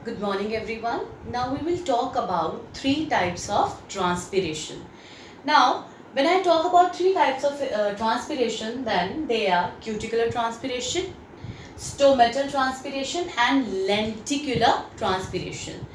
Good morning everyone. Now we will talk about three types of transpiration. Now when I talk about three types of transpiration, then they are cuticular transpiration, stomatal transpiration and lenticular transpiration.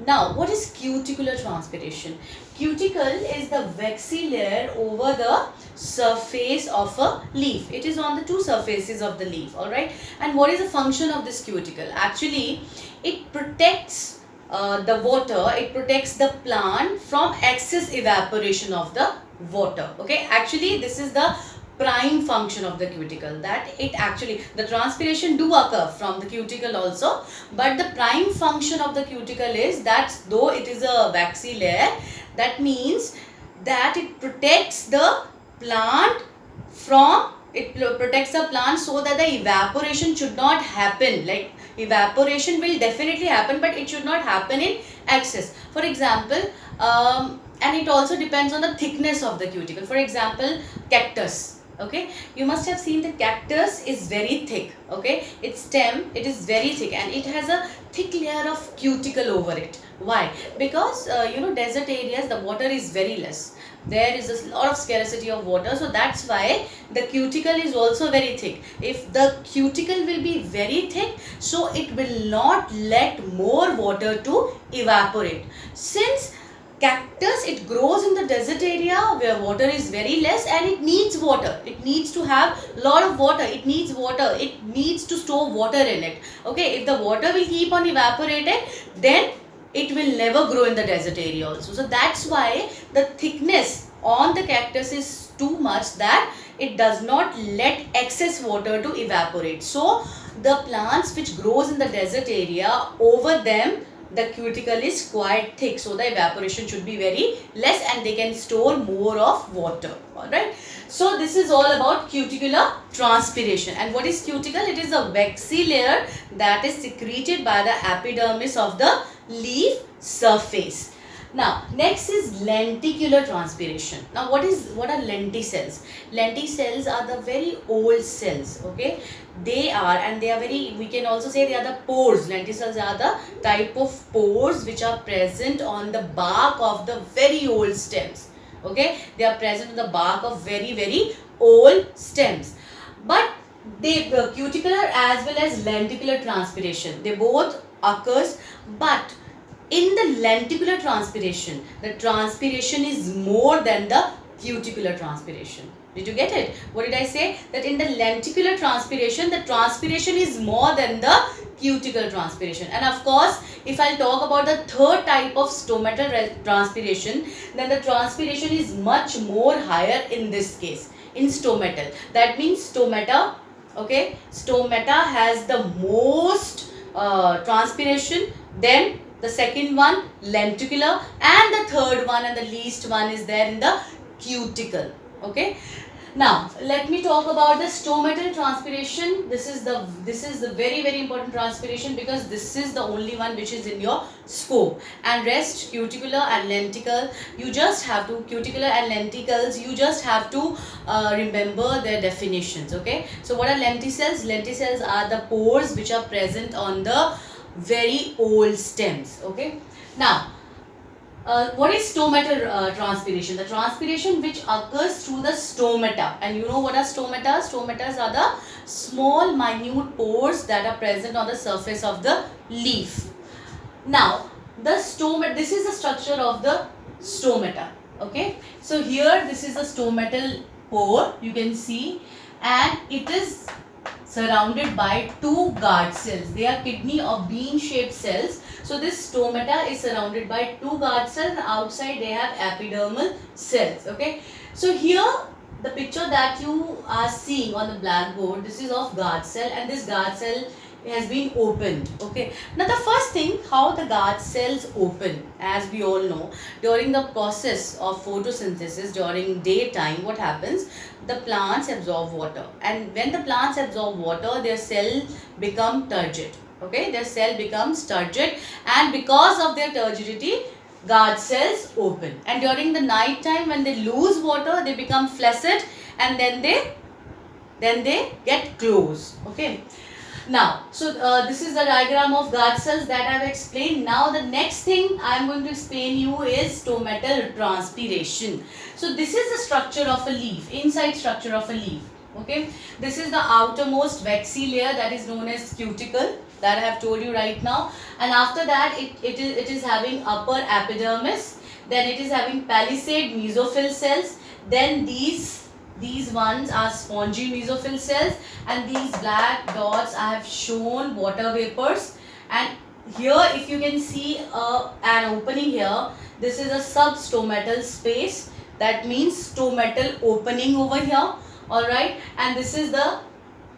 Now what is cuticular transpiration? Cuticle is the waxy layer over the surface of a leaf. It is on the two surfaces of the leaf, alright. And what is the function of this cuticle? Actually it protects the water, it protects the plant from excess evaporation of the water. Okay, actually this is the prime function of the cuticle, that it actually, the transpiration do occur from the cuticle also, but the prime function of the cuticle is that though it is a waxy layer, that means that it protects the plant from, it protects the plant so that the evaporation should not happen. Like evaporation will definitely happen, but it should not happen in excess. For example, and it also depends on the thickness of the cuticle. For example, cactus. Okay, you must have seen the cactus is very thick. Okay, its stem, it is very thick and it has a thick layer of cuticle over it. Why? Because desert areas the water is very less, there is a lot of scarcity of water, so that's why the cuticle is also very thick. If the cuticle will be very thick, so it will not let more water to evaporate. Since cactus, it grows in the desert area where water is very less and it needs water, it needs to have lot of water, it needs water, it needs to store water in it. Okay, if the water will keep on evaporating, then it will never grow in the desert area also. So that's why the thickness on the cactus is too much that it does not let excess water to evaporate. So the plants which grows in the desert area, over them the cuticle is quite thick, so the evaporation should be very less and they can store more of water. Alright, so this is all about cuticular transpiration. And what is cuticle? It is a waxy layer that is secreted by the epidermis of the leaf surface. Now next is lenticular transpiration. Now what are lenticels? Lenticels are the very old cells. Okay, they are, and they are very, we can also say they are the pores. Lenticels are the type of pores which are present on the bark of the very old stems. Okay, they are present on the bark of very old stems. But they, cuticular as well as lenticular transpiration, they both occurs, but in the lenticular transpiration, the transpiration is more than the cuticular transpiration. Did you get it? What did I say? That in the lenticular transpiration, the transpiration is more than the cuticle transpiration. And of course, if I'll talk about the third type of stomatal transpiration, then the transpiration is much more higher in this case, in stomatal. That means stomata, okay, stomata has the most transpiration, then the second one lenticular, and the third one and the least one is there in the cuticle. Okay, now let me talk about the stomatal transpiration. This is the very important transpiration, because this is the only one which is in your scope, and rest cuticular and lenticle, you just have to, cuticular and lenticles, you just have to remember their definitions. Okay, so what are lenticels? Lenticels are the pores which are present on the very old stems. Okay, now what is stomatal transpiration? The transpiration which occurs through the stomata. And you know what are stomata? Stomatas are the small minute pores that are present on the surface of the leaf. Now the stomata, this is the structure of the stomata. Okay, so here this is the stomatal pore, you can see, and it is surrounded by two guard cells. They are kidney or bean shaped cells. So this stomata is surrounded by two guard cells, and outside they have epidermal cells. Okay, so here the picture that you are seeing on the blackboard, this is of guard cell, and this guard cell has been opened. Okay, now the first thing, how the guard cells open, as we all know, during the process of photosynthesis, during daytime, what happens, the plants absorb water, and when the plants absorb water, their cell become turgid. Okay, their cell becomes turgid, and because of their turgidity, guard cells open, and during the night time when they lose water, they become flaccid, and then they get closed. Okay, Now, so this is the diagram of guard cells that I have explained. Now the next thing I am going to explain you is stomatal transpiration. So this is the structure of a leaf, inside structure of a leaf. Okay, this is the outermost waxy layer that is known as cuticle that I have told you right now, and after that it is having upper epidermis, then it is having palisade mesophyll cells, then these ones are spongy mesophyll cells, and these black dots I have shown water vapors. And here if you can see an opening here, this is a substomatal space, that means stomatal opening over here. Alright, and this is the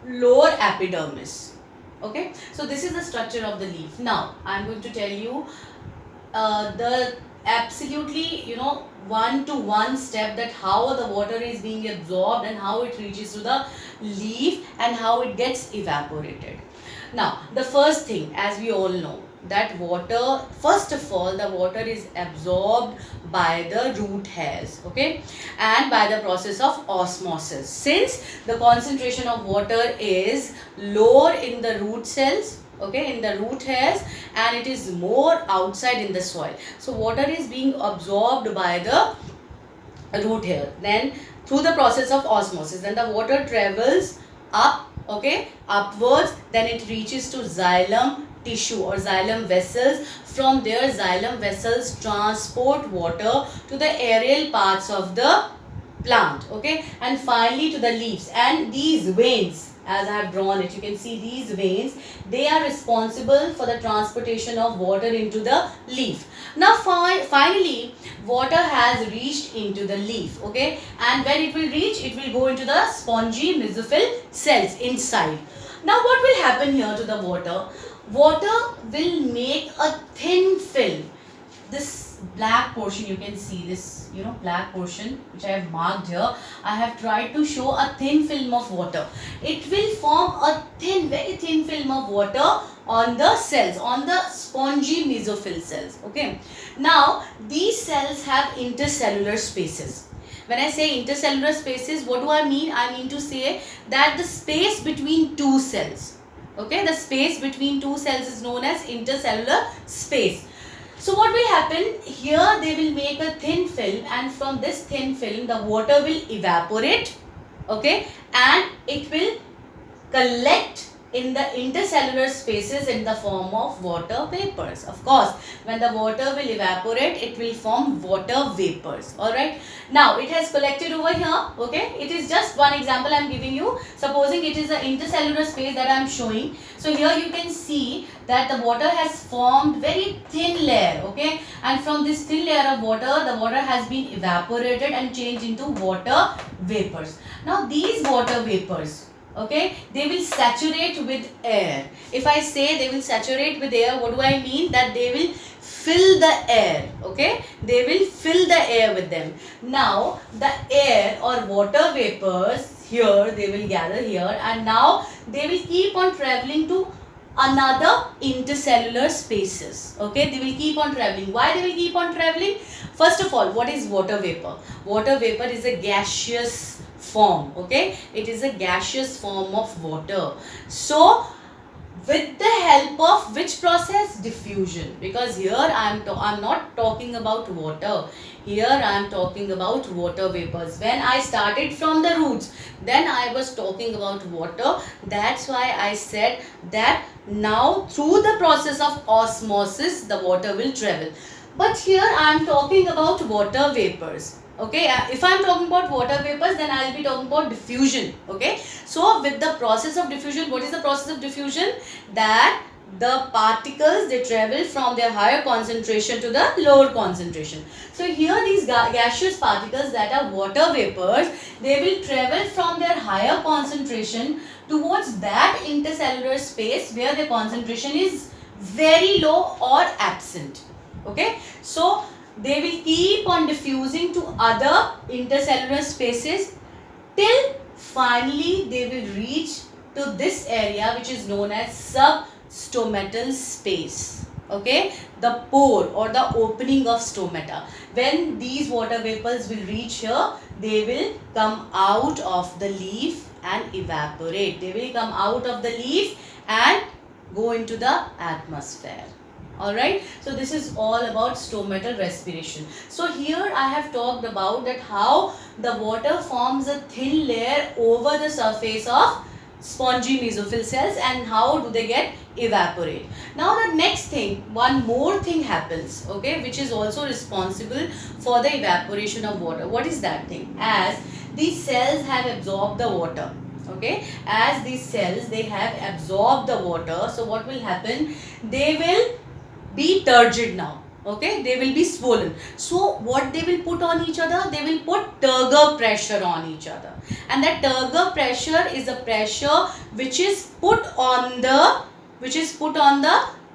lower epidermis. Okay, so this is the structure of the leaf. Now I am going to tell you the absolutely one to one step that how the water is being absorbed and how it reaches to the leaf and how it gets evaporated. Now the first thing, as we all know, that water, first of all, the water is absorbed by the root hairs, okay, and by the process of osmosis. Since the concentration of water is lower in the root cells, okay, in the root hairs, and it is more outside in the soil, so water is being absorbed by the root hair, then through the process of osmosis, then the water travels up, okay, upwards, then it reaches to xylem tissue or xylem vessels. From there, xylem vessels transport water to the aerial parts of the plant, okay, and finally to the leaves. And these veins, as I have drawn it, you can see these veins, they are responsible for the transportation of water into the leaf. Now finally water has reached into the leaf, okay, and when it will reach, it will go into the spongy mesophyll cells inside. Now what will happen here to the water? Water will make a thin film. This black portion, you can see this black portion which I have marked here, I have tried to show a thin film of water. It will form a thin, very thin film of water on the cells, on the spongy mesophyll cells, okay. Now these cells have intercellular spaces. When I say intercellular spaces, what do I mean? I mean to say that the space between two cells, okay, the space between two cells is known as intercellular space. So what will happen here, they will make a thin film, and from this thin film the water will evaporate, okay, and it will collect in the intercellular spaces in the form of water vapors. Of course, when the water will evaporate, it will form water vapors. Alright. Now, it has collected over here. Okay. It is just one example I am giving you. Supposing it is an intercellular space that I am showing. So, here you can see that the water has formed very thin layer. Okay. And from this thin layer of water, the water has been evaporated and changed into water vapors. Now, these water vapors, okay, they will saturate with air. If I say they will saturate with air, what do I mean? That they will fill the air, okay, they will fill the air with them. Now the air or water vapors here, they will gather here, and now they will keep on traveling to another intercellular spaces, okay, they will keep on traveling. Why they will keep on traveling? First of all, what is water vapor? Water vapor is a gaseous form, okay, it is a gaseous form of water. So with the help of which process? Diffusion. Because here I'm not talking about water, here I am talking about water vapors. When I started from the roots, then I was talking about water. That's why I said that now through the process of osmosis the water will travel. But here I am talking about water vapors. Okay, if I am talking about water vapors, then I will be talking about diffusion. Okay, so with the process of diffusion, what is the process of diffusion? That the particles, they travel from their higher concentration to the lower concentration. So here these gaseous particles that are water vapors, they will travel from their higher concentration towards that intercellular space where the concentration is very low or absent. Okay, so they will keep on diffusing to other intercellular spaces till finally they will reach to this area which is known as substomatal space. Okay, the pore or the opening of stomata. When these water vapors will reach here, they will come out of the leaf and evaporate. They will come out of the leaf and go into the atmosphere. Alright, so this is all about stomatal respiration. So here I have talked about that how the water forms a thin layer over the surface of spongy mesophyll cells and how do they get evaporate. Now the next thing, one more thing happens, okay, which is also responsible for the evaporation of water. What is that thing? As these cells have absorbed the water, okay, as these cells they have absorbed the water, so what will happen? They will be turgid now, okay, they will be swollen. So what they will put on each other? They will put turgor pressure on each other, and that turgor pressure is a pressure which is put on the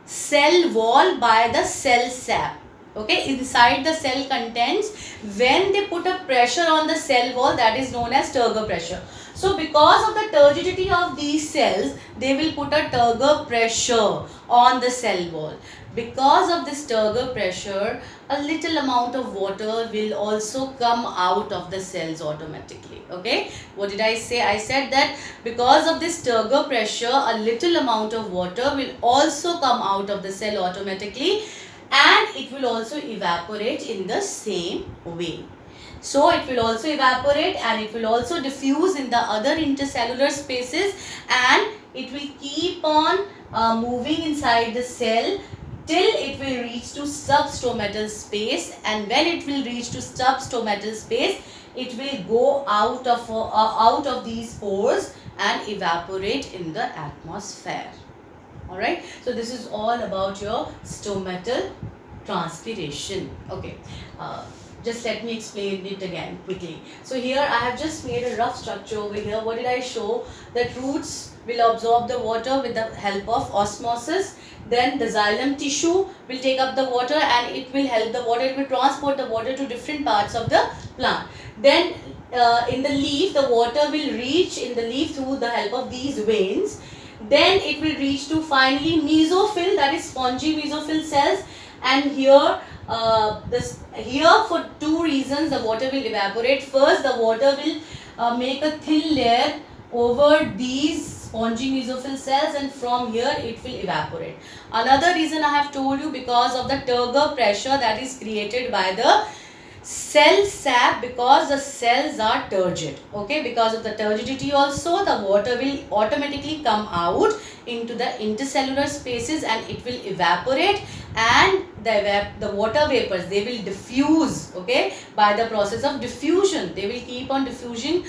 cell wall by the cell sap, okay, inside the cell contents. When they put a pressure on the cell wall, that is known as turgor pressure. So because of the turgidity of these cells, they will put a turgor pressure on the cell wall. Because of this turgor pressure, a little amount of water will also come out of the cells automatically. Okay, what did I say? I said that because of this turgor pressure, a little amount of water will also come out of the cell automatically, and it will also evaporate in the same way. So it will also evaporate and it will also diffuse in the other intercellular spaces, and it will keep on moving inside the cell till it will reach to substomatal space, and when it will reach to substomatal space, it will go out of these pores and evaporate in the atmosphere. Alright, so this is all about your stomatal transpiration. Okay, just let me explain it again quickly. So here I have just made a rough structure over here. What did I show? That roots will absorb the water with the help of osmosis. Then the xylem tissue will take up the water and it will help the water, it will transport the water to different parts of the plant. Then in the leaf, the water will reach in the leaf through the help of these veins. Then it will reach to finally mesophyll, that is spongy mesophyll cells, and here for two reasons the water will evaporate. First, the water will make a thin layer over these spongy mesophyll cells, and from here it will evaporate. Another reason I have told you, because of the turgor pressure that is created by the cell sap, because the cells are turgid, okay, because of the turgidity also the water will automatically come out into the intercellular spaces and it will evaporate, and the water vapors, they will diffuse, okay, by the process of diffusion. They will keep on diffusing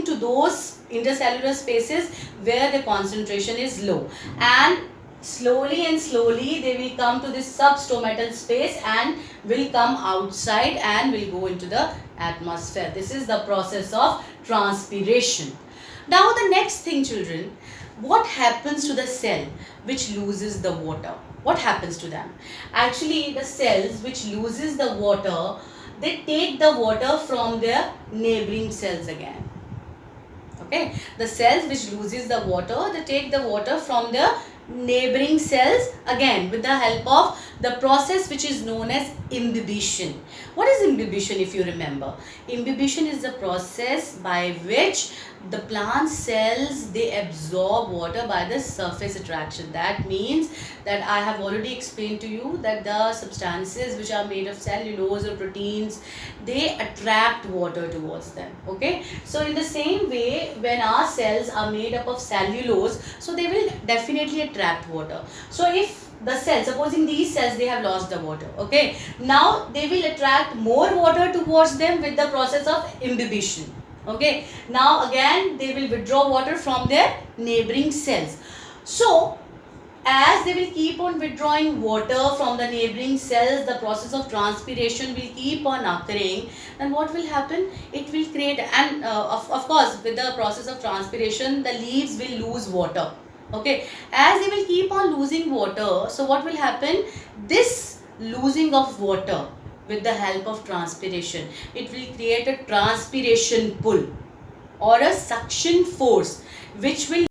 to those intercellular spaces where the concentration is low, and slowly and slowly they will come to this substomatal space and will come outside and will go into the atmosphere. This is the process of transpiration. Now the next thing, children, what happens to the cell which loses the water? What happens to them? Actually, the cells which loses the water, they take the water from their neighboring cells again. Okay, the cells which loses the water, they take the water from the neighboring cells again with the help of the process which is known as imbibition. What is imbibition, if you remember? Imbibition is the process by which the plant cells, they absorb water by the surface attraction. That means that I have already explained to you that the substances which are made of cellulose or proteins, they attract water towards them. Okay, so in the same way, when our cells are made up of cellulose, so they will definitely attract water. So if the cells, supposing these cells, they have lost the water, okay, now they will attract more water towards them with the process of imbibition. Okay, now again they will withdraw water from their neighboring cells. So as they will keep on withdrawing water from the neighboring cells, the process of transpiration will keep on occurring, and what will happen? It will create, and of course with the process of transpiration, the leaves will lose water. Okay, as they will keep on losing water, so what will happen? This losing of water with the help of transpiration, it will create a transpiration pull or a suction force which will